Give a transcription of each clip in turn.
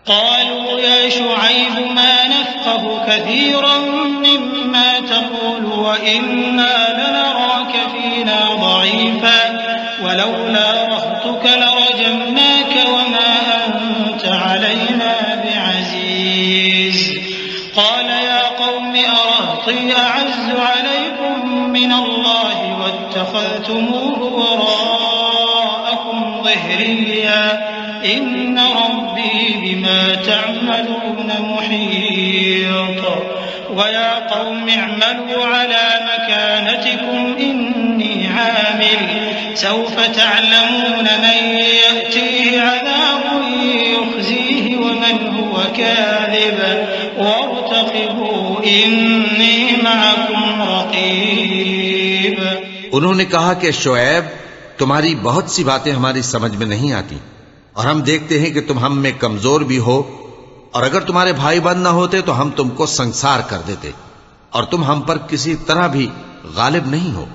क़ालू या शुअैब मा नफ़क़हु कसीरन मिम्मा तक़ूलु व इन्ना लनराक फ़ीना ज़ईफ़न वलौला रहतुक लरजमनाक वमा अंत अलैना बिअज़ीज़ क़ाल या क़ौमि अरहती अअज़्ज़ु अलैकुम मिनल्लाहि वत्तख़ज़्तुमूहु वराअकुम ज़िहरिय्या इन्न रब्बी बिमा तअमलून मुहीत वया क़ौमि अअमलू अला मकानतिकुम इन्नी आमिल सौफ तअलमून मन यअतीहि अज़ाबुन युख़ज़ीहि वमन हुव काज़िब वर्तक़िबू इन्नी मअकुम रक़ीब। उन्होंने कहा कि शुएब, तुम्हारी बहुत सी बातें हमारी समझ में नहीं आती और हम देखते हैं कि तुम हम में कमजोर भी हो, और अगर तुम्हारे भाई बंद न होते तो हम तुमको संसार कर देते और तुम हम पर किसी तरह भी गालिब नहीं हो।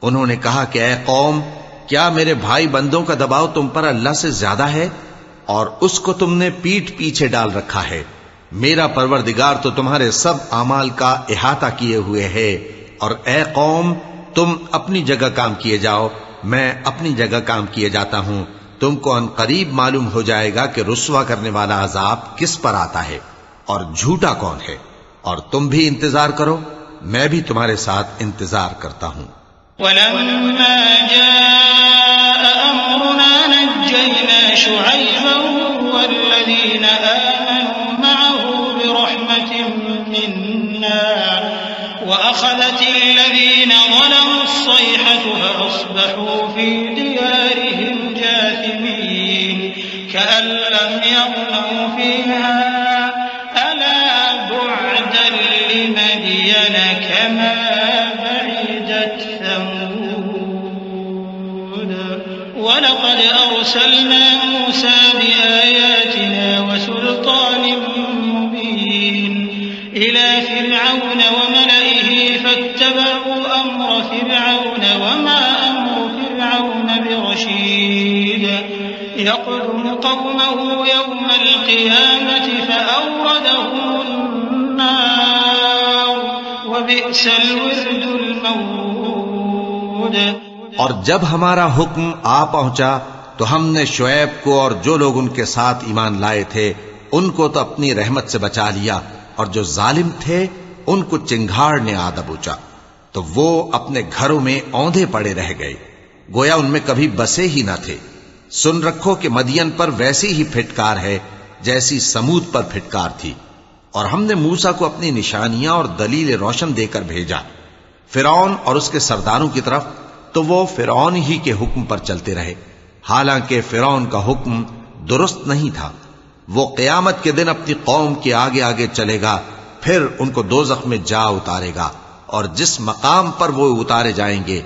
उन्होंने कहा कि ऐ कौम, क्या मेरे भाई बंदों का दबाव तुम पर अल्लाह से ज्यादा है और उसको तुमने पीठ पीछे डाल रखा है। मेरा परवरदिगार तो तुम्हारे सब आमाल का इहाता किए हुए है। और ऐ कौम, तुम अपनी जगह काम किए जाओ, मैं अपनी जगह काम किए जाता हूं। तुमको अनकरीब मालूम हो जाएगा कि रुस्वा करने वाला अजाब किस पर आता है और झूठा कौन है। और तुम भी इंतजार करो, मैं भी तुम्हारे साथ इंतजार करता हूं। वलम्मा जाअ अम्रुना नज्जयना शुअैबन वल्लज़ीना आमनू मअहु बिरहमतिन मिन्ना वअख़ज़तिल्लज़ीना ज़लमू अस्सैहतु फअस्बहू फ़ी दियारिहिम जाथिमीन कअन लम यग़नऊ फ़ीहा अला बु'दन लिमदयन कमा ब'दत समूद वलक़द अरसलना मूसा बिआयातिना वसुल्तान मुबीन इला फ़िरऔन वमलइहि फत्तबअू अम्र फ़िरऔन वमा अम्रु फ़िरऔन बिरशीद यक़दुमु क़ौमहु यौमल क़ियामति फ़अवरदहुमुन्नार वबिअसल विर्दुल मऊद। और जब हमारा हुक्म आ पहुंचा तो हमने शुएब को और जो लोग उनके साथ ईमान लाए थे उनको तो अपनी रहमत से बचा लिया, और जो जालिम थे उनको चिंगाड़ ने आ दबोचा तो वो अपने घरों में औंधे पड़े रह गए, गोया उनमें कभी बसे ही न थे। सुन रखो कि मदियन पर वैसी ही फिटकार है जैसी समूद पर फिटकार थी। और हमने मूसा को अपनी निशानियां और दलील रोशन देकर भेजा फिरौन और उसके सरदारों की तरफ, तो वो फिरौन ही के हुक्म पर चलते रहे, हालांकि फिरौन का हुक्म दुरुस्त नहीं था। वो क़यामत के दिन अपनी कौम के आगे आगे चलेगा, फिर उनको दोज़ख में जा उतारेगा, और जिस मकाम पर वो उतारे जाएंगे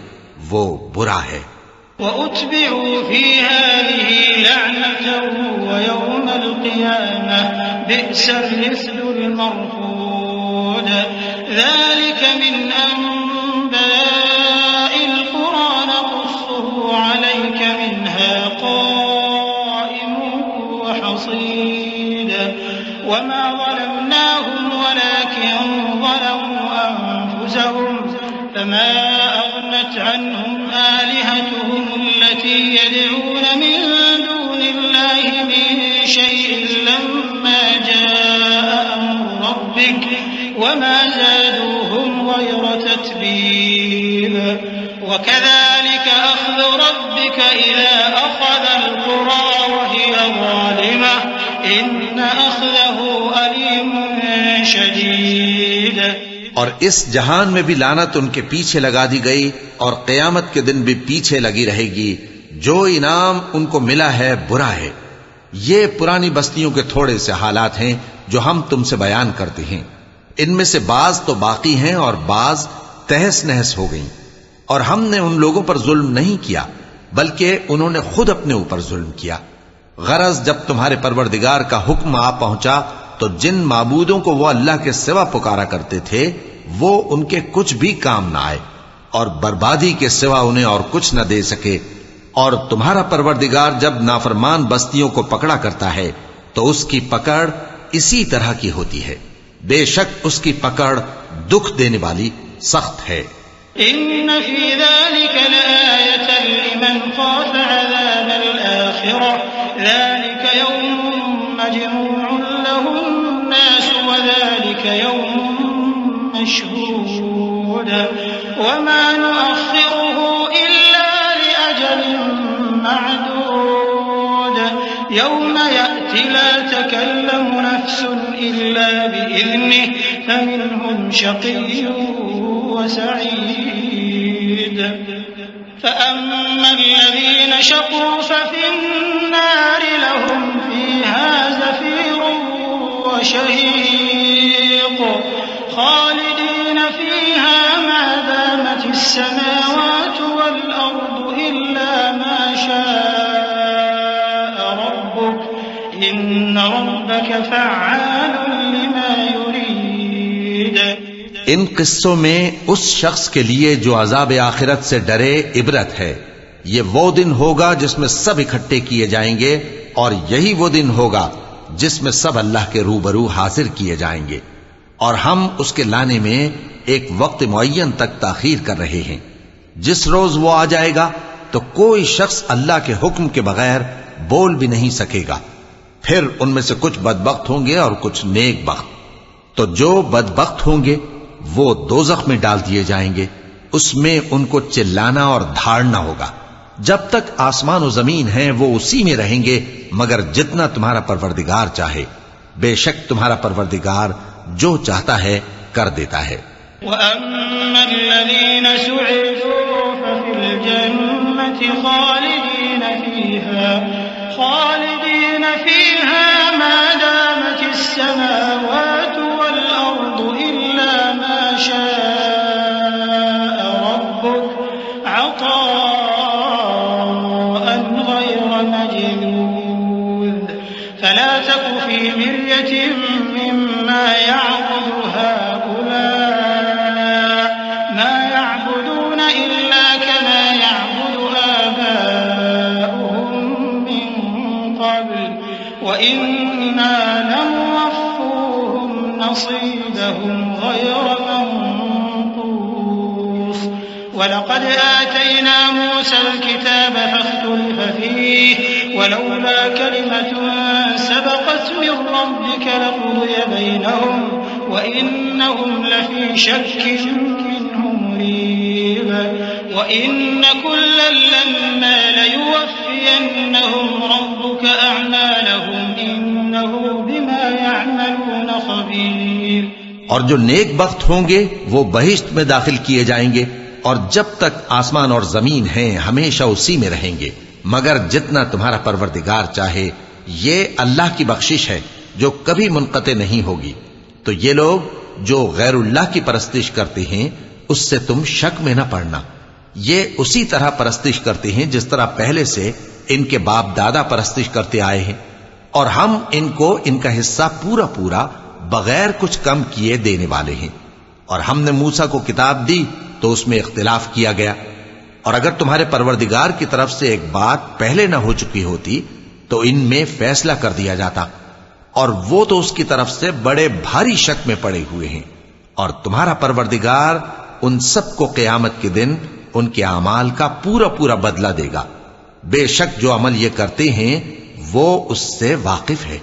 वो बुरा है। वउत्बिउ फी हाज़िही लअनतन व यौमल क़ियामह बिअसल रिस्लुल मरफूद ज़ालिक मिन अंबाइल क़ुरा नक़ुस्सुहु अलैक मिन्हा क़ाइमुन व हसीद वमा ज़लमनाहुम वलाकिन ज़लमू अनफुसहुम फमा अग़नत अन्हुम आलिहतुहुम अल्लती यदऊन मिन दूनिल्लाहि मिन शैइन लम्मा जाअ अम्रु रब्बिक वमा ज़ादूहुम ग़ैर तत्बीब वकज़ालिक अख़्ज़ु रब्बिक इज़ा अख़ज़ल क़ुरा वहिय ज़ालिमह इन्न अख़्ज़हु अलीमुन शदीद। और इस जहान में भी लानत उनके पीछे लगा दी गई और क़यामत के दिन भी पीछे लगी रहेगी। जो इनाम उनको मिला है बुरा है। ये पुरानी बस्तियों के थोड़े से हालात हैं जो हम तुमसे बयान करते हैं। इनमें से बाज तो बाकी हैं और बाज तहस नहस हो गईं। और हमने उन लोगों पर जुल्म नहीं किया बल्कि उन्होंने खुद अपने ऊपर जुल्म किया। गरज जब तुम्हारे परवरदिगार का हुक्म आ पहुंचा तो जिन माबूदों को वो अल्लाह के सिवा पुकारा करते थे वो उनके कुछ भी काम न आए और बर्बादी के सिवा उन्हें और कुछ न दे सके। और तुम्हारा परवरदिगार जब नाफरमान बस्तियों को पकड़ा करता है तो उसकी पकड़ इसी तरह की होती है। बेशक उसकी पकड़ दुख देने वाली सख्त है। इन्न फी ज़ालिका लआयतन लिमन ख़ाफ़ अज़ाबल आख़िरह ज़ालिका यौमुन मजमूउन लहुन्नास व ज़ालिका यौमुन मशहूद वमा नुअख़्ख़िरुहु इल्ला लिअजलिन मअदूद यौम यअति ला तकल्लमु नफ्सुन इल्ला बिइज़निहि फमिनहुम शक़िय्युन वसईद फ़अम्मा الذين शक़ू फ़फ़ी النار लहुम फ़ीहा ज़फ़ीरुन वशहीक़ ख़ालिदीन फ़ीहा मा दामत السماوات والأرض إلا ما شاء ربك إن ربك فعال لما يريد। इन किस्सों में उस शख्स के लिए जो अज़ाब आखिरत से डरे इबरत है। ये वो दिन होगा जिसमें सब इकट्ठे किए जाएंगे और यही वो दिन होगा जिसमें सब अल्लाह के रूबरू हाजिर किए जाएंगे और हम उसके लाने में एक वक्त मुअय्यन तक ताखीर कर रहे हैं। जिस रोज वो आ जाएगा तो कोई शख्स अल्लाह के हुक्म के बगैर बोल भी नहीं सकेगा। फिर उनमें से कुछ बदबख्त होंगे और कुछ नेक बख्त। तो जो बदबख्त होंगे वो दोज़ख में डाल दिए जाएंगे, उसमें उनको चिल्लाना और धाड़ना होगा। जब तक आसमान और जमीन हैं वो उसी में रहेंगे मगर जितना तुम्हारा परवरदिगार चाहे। बेशक तुम्हारा परवरदिगार जो चाहता है कर देता है। वअम्मा الذين सुइदू फफिल जन्नति खालिदीन फीहा मा दामत السماوات والأرض إلا ما شاء ربك عطاء غير مجذوذ فلا تك في مرية مما يعبد هؤلاء ما يعبدون إلا كما يعبد آباؤهم من قبل وإنا لنوفوهم نصيبهم غير منقوص ولقد آتينا موسى الكتاب فاختلف فيه ولولا كلمة سبقت من ربك لقضي بينهم وإنهم لفي شك منه مريب وإن كلا لما ليوفينهم ربك أعمالهم إنه بما يعملون خبير। और जो नेक बख्त होंगे वो बहिश्त में दाखिल किए जाएंगे और जब तक आसमान और जमीन हैं हमेशा उसी में रहेंगे मगर जितना तुम्हारा परवरदिगार चाहे। ये अल्लाह की बख्शिश है जो कभी मुनक़ते नहीं होगी। तो ये लोग जो गैरुल्लाह की परस्तिश करते हैं उससे तुम शक में न पड़ना। ये उसी तरह परस्तिश करते हैं जिस तरह पहले से इनके बाप दादा परस्तिश करते आए हैं और हम इनको इनका हिस्सा पूरा पूरा बगैर कुछ कम किए देने वाले हैं। और हमने मूसा को किताब दी तो उसमें इख्तिलाफ किया गया और अगर तुम्हारे परवरदिगार की तरफ से एक बात पहले न हो चुकी होती तो इनमें फैसला कर दिया जाता और वो तो उसकी तरफ से बड़े भारी शक में पड़े हुए हैं। और तुम्हारा परवरदिगार उन सबको क़यामत के दिन उनके अमाल का पूरा पूरा बदला देगा। बेशक जो अमल ये करते हैं वो उससे वाकिफ है।